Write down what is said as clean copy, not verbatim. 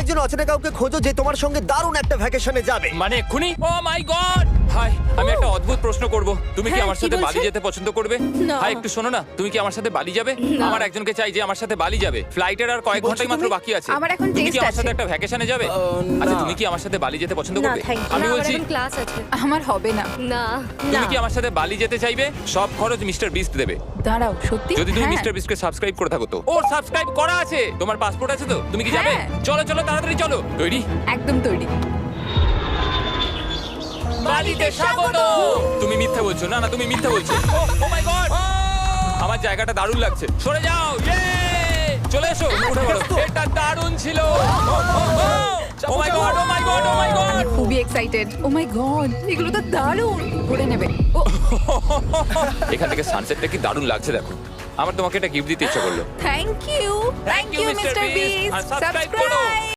একজন অচেনা কাউকে খোঁজো যে তোমার সঙ্গে দারুণ একটা ভ্যাকেশনে যাবে। মানে এক্ষুনি? ও মাই গড! হাই, আমি একটা অদ্ভুত প্রশ্ন করব। তুমি কি হ্যাঁ, আমার কি সাথে বালি বলছেন? যেতে পছন্দ করবে? না। হাই, একটু শোনো না, তুমি কি আমার সাথে বালি যাবে? না। আমার একজনকে চাই যে আমার সাথে বালি যাবে। ফ্লাইটের আর কয়েক বলছো ঘন্টাই মাত্র তুমি? বাকি আছে। আমার এখন তুমি কি test আমার সাথে আছে। একটা ভ্যাকেশনে যাবে? না। আচ্ছা, তুমি কি আমার সাথে বালি যেতে পছন্দ না করবে? Thank you. আমি আমার বলছি, এখন ক্লাস আছে। আমার হবে না। না তুমি না। কি আমার সাথে বালি যেতে চাইবে? সব খরচ মিস্টার বিস্ট দেবে। দাঁড়াও, সত্যি? যদি তুমি হ্যাঁ। মিস্টার বিস্টকে সাবস্ক্রাইব করে থাকো তো। ও সাবস্ক্রাইব করা আছে। তোমার পাসপোর্ট আছে তো? তুমি কি যাবে? হ্যাঁ। চলো চলো, তাড়াতাড়ি চলো। তৈরি? একদম তৈরি। বালিতে স্বাগত। তুমি মিথ্যা বলছো। না না, তুমি মিথ্যা বলছো। ও মাই গড! আমার জায়গাটা দারুণ লাগছে। সরে যাও। ইয়ে! চলে এসো, উঠে পড়ো। এটা দারুণ ছিল। ও মাই গড, ও মাই গড, ও মাই গড! আমি খুবই এক্সাইটেড। ও মাই গড, এগুলো তো দারুণ। করে নেবে। ও এখান থেকে সানসেটটা কি দারুণ লাগছে দেখো। আমার তোমাকে একটা গিফট দিতে ইচ্ছা করলো। Thank you. Thank you Mister Beast. আর সাবস্ক্রাইব করো। সাবস্ক্রাইব।